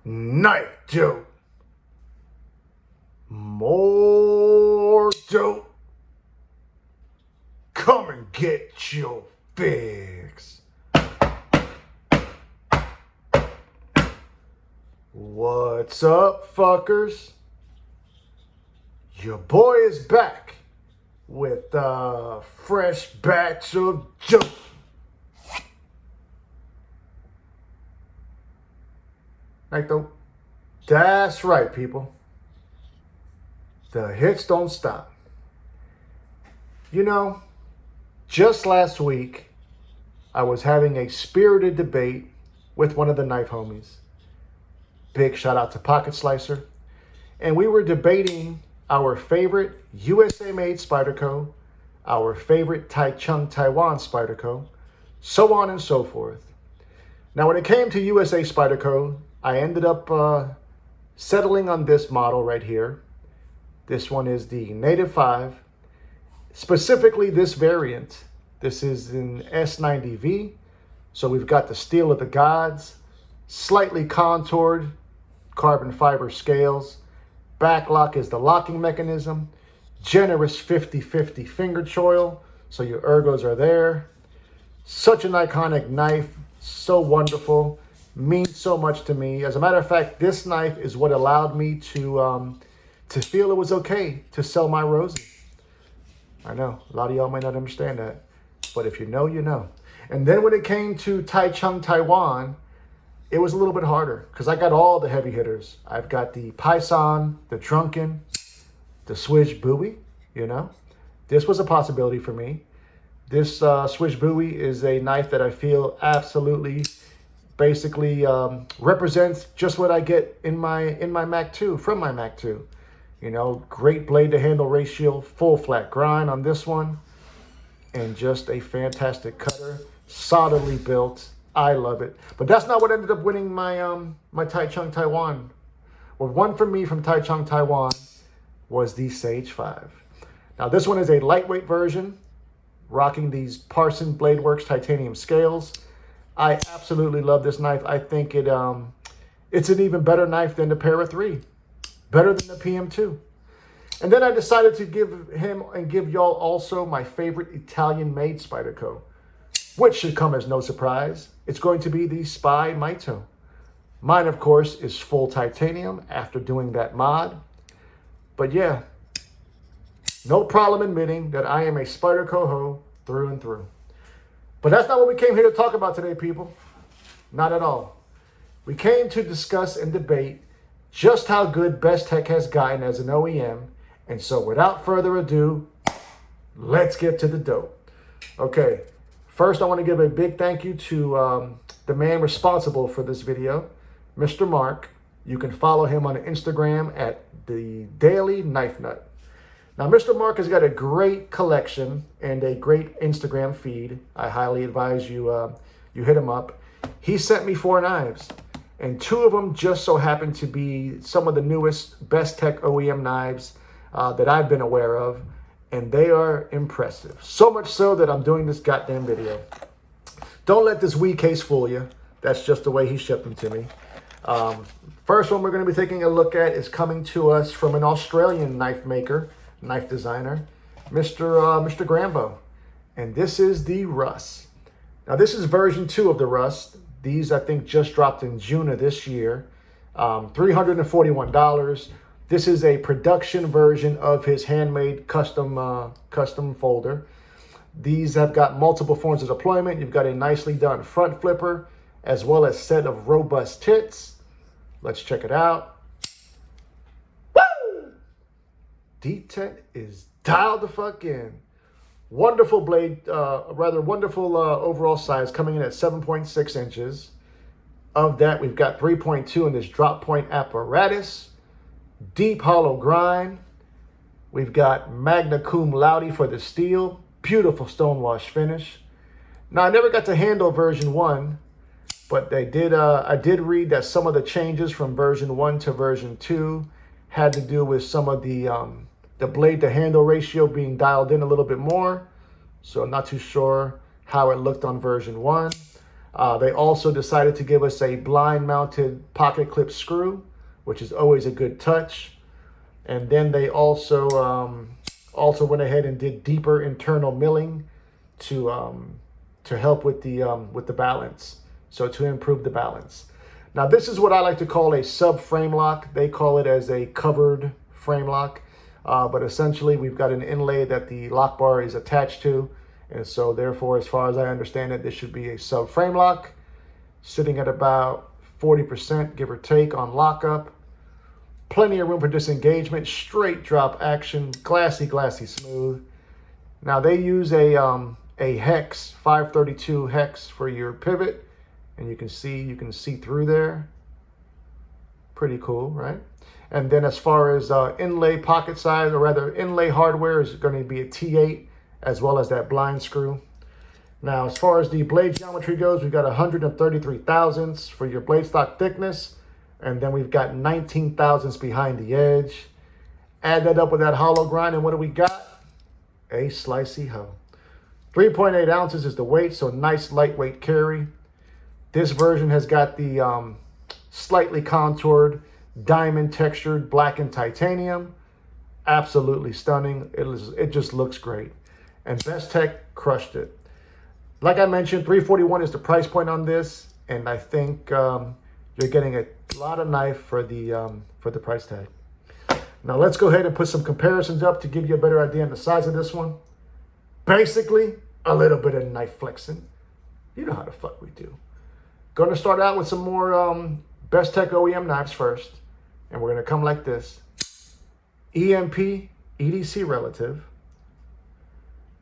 Knife dope. More dope. Come and get your fix. What's up, fuckers? Your boy is back with a fresh batch of dope. KnifeDope. That's right, people. The hits don't stop. You know, just last week, I was having a spirited debate with one of the knife homies. Big shout out to Pocket Slicer. And we were debating our favorite USA-made Spyderco, our favorite Taichung Taiwan Spyderco, so on and so forth. Now, when it came to USA Spyderco, I ended up settling on this model right here. This one is the Native 5. Specifically this variant. This is in S90V. So we've got the steel of the gods, slightly contoured carbon fiber scales. Backlock is the locking mechanism. Generous 50-50 finger choil, so your ergos are there. Such an iconic knife, so wonderful. Means so much to me. As a matter of fact, this knife is what allowed me to feel it was okay to sell my roses. I know, a lot of y'all might not understand that, but if you know, you know. And then when it came to Taichung Taiwan, it was a little bit harder because I got all the heavy hitters. I've got the Python, the Drunken, the Swish Bowie, you know. This was a possibility for me. This Swish Bowie is a knife that I feel absolutely basically represents just what I get in my Mac 2, from my Mac 2. You know, great blade to handle ratio, full flat grind on this one, and just a fantastic cutter, solidly built. I love it. But that's not what ended up winning my my Taichung Taiwan. Well, one for me from Taichung Taiwan was the Sage 5. Now this one is a lightweight version, rocking these Parson Blade Works titanium scales. I absolutely love this knife. I think it's an even better knife than the Para 3. Better than the PM2. And then I decided to give him and give y'all also my favorite Italian-made Spyderco, which should come as no surprise. It's going to be the Spy Mito. Mine, of course, is full titanium after doing that mod. But yeah, no problem admitting that I am a Spyderco ho through and through. But that's not what we came here to talk about today, people. Not at all. We came to discuss and debate just how good Bestech has gotten as an OEM. And so without further ado, let's get to the dope. Okay, first I want to give a big thank you to the man responsible for this video, Mr. Mark. You can follow him on Instagram at the Daily Knife Nut. Now, Mr. Mark has got a great collection and a great Instagram feed. I highly advise you you hit him up. He sent me 4 knives, and 2 of them just so happen to be some of the newest Bestech OEM knives that I've been aware of, and they are impressive. So much so that I'm doing this goddamn video. Don't let this Wii case fool you. That's just the way he shipped them to me. First one we're going to be taking a look at is coming to us from an Australian knife maker, knife designer, Mr. Grambeau. And this is the Russ. Now this is version 2 of the Russ. These I think just dropped in June of this year. $341. This is a production version of his handmade custom folder. These have got multiple forms of deployment. You've got a nicely done front flipper, as well as set of robust tits. Let's check it out. Woo! Detent is dialed the fuck in. Wonderful blade, wonderful overall size, coming in at 7.6 inches. Of that, we've got 3.2 in this drop point apparatus. Deep hollow grind. We've got magna cum laude for the steel. Beautiful stonewash finish. Now, I never got to handle version 1, but I did read that some of the changes from version 1 to version 2 had to do with some of the blade to handle ratio being dialed in a little bit more. So I'm not too sure how it looked on version 1. They also decided to give us a blind mounted pocket clip screw, which is always a good touch. And then they also went ahead and did deeper internal milling to help with the balance, so to improve the balance. Now this is what I like to call a sub frame lock. They call it as a covered frame lock, but essentially we've got an inlay that the lock bar is attached to, and so therefore, as far as I understand it, this should be a sub frame lock, sitting at about 40%, give or take, on lockup. Plenty of room for disengagement, straight drop action, glassy smooth. Now they use a hex, 532 hex for your pivot, and you can see through there. Pretty cool, right? And then as far as inlay pocket size, or rather inlay hardware, is going to be a T8, as well as that blind screw. Now as far as the blade geometry goes, we've got 133 thousandths for your blade stock thickness. And then we've got 19 thousandths behind the edge. Add that up with that hollow grind, and what do we got? A slicey hoe. 3.8 ounces is the weight, so nice lightweight carry. This version has got the slightly contoured, diamond textured, blackened titanium. Absolutely stunning. It just looks great. And Bestech crushed it. Like I mentioned, $341 is the price point on this, and I think you're getting a lot of knife for the price tag. Now let's go ahead and put some comparisons up to give you a better idea on the size of this one. Basically, a little bit of knife flexing. You know how the fuck we do. Going to start out with some more Bestech OEM knives first, and we're going to come like this. EMP EDC relative.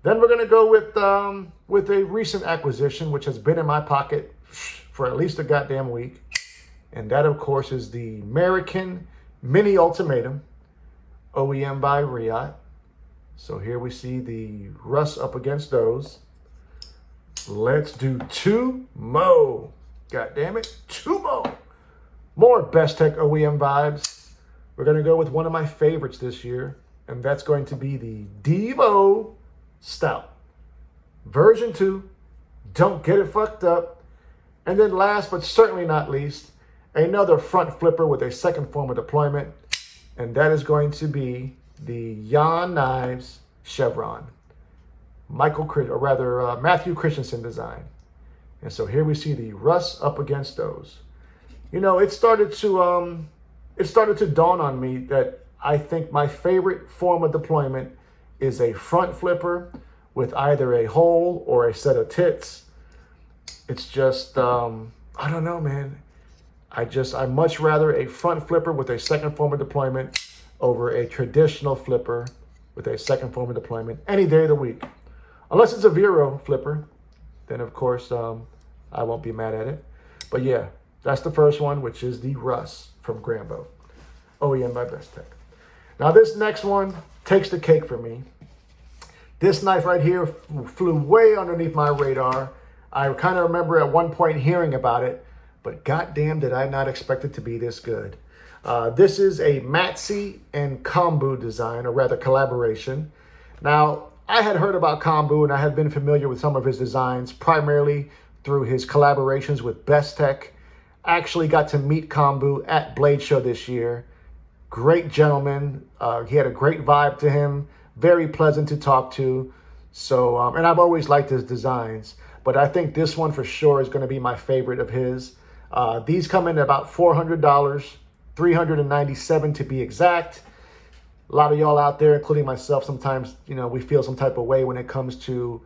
Then we're going to go with a recent acquisition, which has been in my pocket for at least a goddamn week. And that, of course, is the American Mini Ultimatum, OEM by Riyadh. So here we see the Russ up against those. Let's do two more. God damn it, two more. More Bestech OEM vibes. We're going to go with one of my favorites this year, and that's going to be the Devo Stout. Version 2. Don't get it fucked up. And then last but certainly not least, another front flipper with a second form of deployment, and that is going to be the Jan Knives Chevron. Matthew Christensen design. And so here we see the Russ up against those. You know, it started to dawn on me that I think my favorite form of deployment is a front flipper with either a hole or a set of tits. It's just, I don't know, man. I much rather a front flipper with a second form of deployment over a traditional flipper with a second form of deployment any day of the week. Unless it's a Vero flipper, then of course I won't be mad at it. But yeah, that's the first one, which is the Russ from Grambeau, OEM by Bestech. Now this next one takes the cake for me. This knife right here flew way underneath my radar. I kind of remember at one point hearing about it, but goddamn did I not expect it to be this good. This is a Matsey and KOMU design, or rather collaboration. Now, I had heard about KOMU and I had been familiar with some of his designs, primarily through his collaborations with Bestech. I actually got to meet KOMU at Blade Show this year. Great gentleman. He had a great vibe to him, very pleasant to talk to. So, and I've always liked his designs, but I think this one for sure is going to be my favorite of his. These come in at about $400, $397 to be exact. A lot of y'all out there, including myself, sometimes, we feel some type of way when it comes to,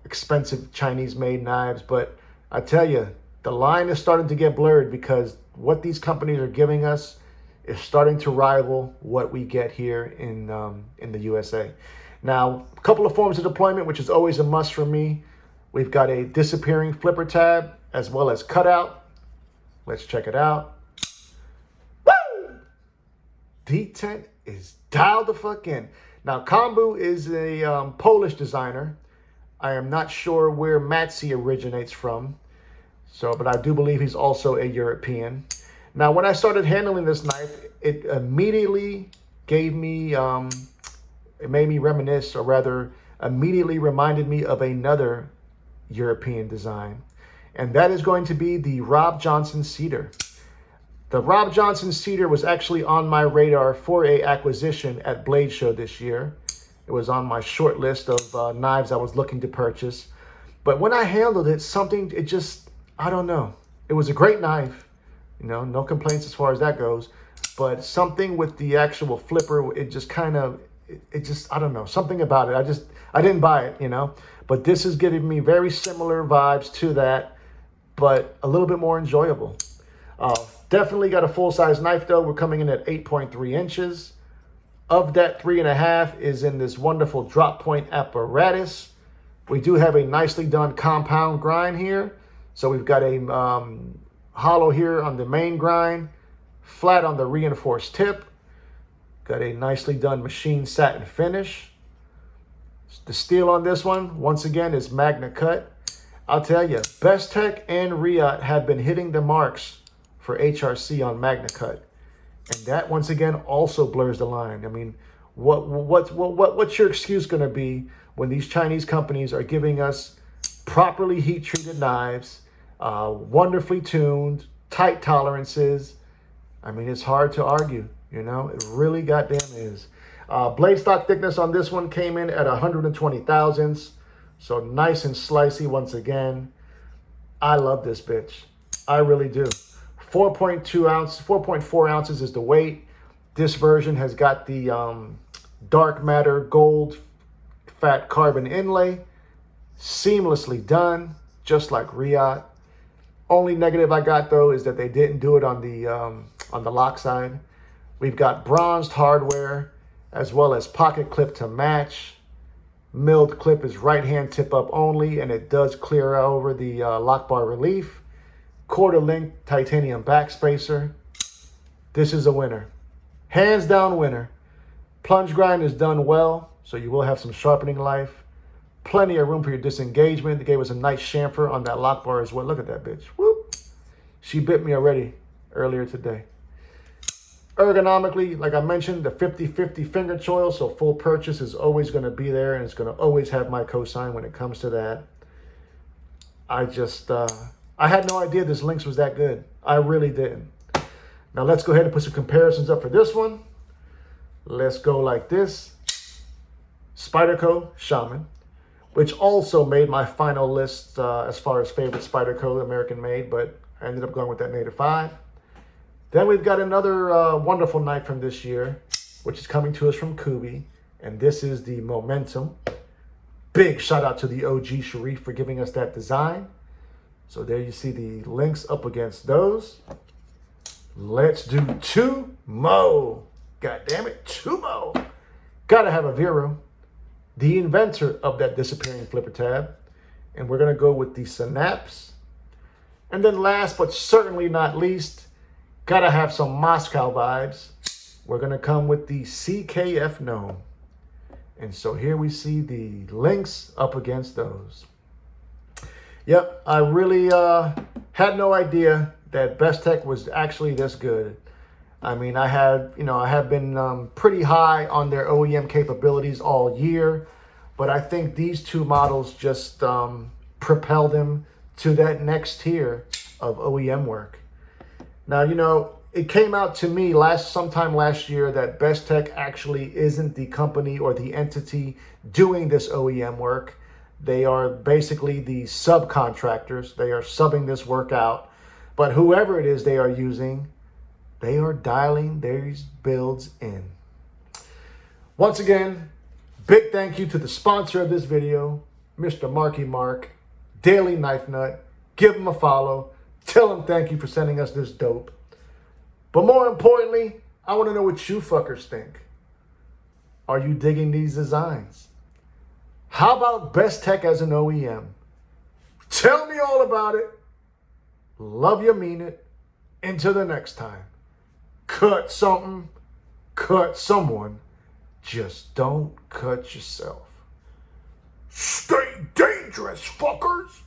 expensive Chinese-made knives. But I tell you, the line is starting to get blurred because what these companies are giving us is starting to rival what we get here in the USA. Now, a couple of forms of deployment, which is always a must for me. We've got a disappearing flipper tab as well as cutout. Let's check it out. Woo! Detent is dialed the fuck in. Now, KOMU is a Polish designer. I am not sure where Matsey originates from, but I do believe he's also a European. Now, when I started handling this knife, it immediately gave me, it made me reminisce, or rather, immediately reminded me of another European design. and that is going to be the Rob Johnson Cedar. The Rob Johnson Cedar was actually on my radar for a acquisition at Blade Show this year. It was on my short list of knives I was looking to purchase. But when I handled it, I don't know. It was a great knife. No complaints as far as that goes. But something with the actual flipper, I don't know. Something about it. I didn't buy it, But this is giving me very similar vibes to that, but a little bit more enjoyable. Definitely got a full-size knife, though. We're coming in at 8.3 inches. Of that, 3.5 is in this wonderful drop point apparatus. We do have a nicely done compound grind here. So we've got a hollow here on the main grind, flat on the reinforced tip. Got a nicely done machine satin finish. The steel on this one, once again, is Magna Cut. I'll tell you, Bestech and Riot have been hitting the marks for HRC on Magna Cut. And that, once again, also blurs the line. I mean, what's your excuse going to be when these Chinese companies are giving us properly heat-treated knives, wonderfully tuned, tight tolerances? I mean, it's hard to argue, It really goddamn is. Blade stock thickness on this one came in at 120 thousandths. So nice and slicey once again. I love this bitch. I really do. 4.4 ounces is the weight. This version has got the dark matter gold fat carbon inlay. Seamlessly done, just like Riot. Only negative I got, though, is that they didn't do it on the lock side. We've got bronzed hardware, as well as pocket clip to match. Milled clip is right-hand tip up only, and it does clear over the lock bar relief. Quarter length titanium backspacer. This is a winner. Hands down winner. Plunge grind is done well, so you will have some sharpening life. Plenty of room for your disengagement. They gave us a nice chamfer on that lock bar as well. Look at that bitch. Whoop. She bit me already earlier today. Ergonomically, like I mentioned, the 50-50 finger choil, so full purchase is always going to be there, and it's going to always have my cosign when it comes to that. I had no idea this Lynx was that good. I really didn't. Now let's go ahead and put some comparisons up for this one. Let's go like this. Spyderco Shaman, which also made my final list as far as favorite Spyderco American made, but I ended up going with that Native 5. Then we've got another wonderful knife from this year, which is coming to us from KOMU, and this is the Momentum. Big shout out to the OG Sharif for giving us that design. So there you see the Lynx up against those. Let's do two more. God damn it, two more. Gotta have a Vero, the inventor of that disappearing flipper tab. And we're gonna go with the Synapse. And then last but certainly not least, gotta have some Moscow vibes. We're gonna come with the CKF Gnome. And so here we see the Lynx up against those. Yep, I really had no idea that Bestech was actually this good. I mean, I have been pretty high on their OEM capabilities all year, but I think these two models just propel them to that next tier of OEM work. Now, it came out to me sometime last year that Bestech actually isn't the company or the entity doing this OEM work. They are basically the subcontractors. They are subbing this work out. But whoever it is they are using, they are dialing these builds in. Once again, big thank you to the sponsor of this video, Mr. Marky Mark, Daily Knife Nut. Give him a follow. Tell him thank you for sending us this dope. But more importantly, I want to know what you fuckers think. Are you digging these designs? How about Bestech as an OEM? Tell me all about it. Love you, mean it. Until the next time. Cut something, cut someone. Just don't cut yourself. Stay dangerous, fuckers.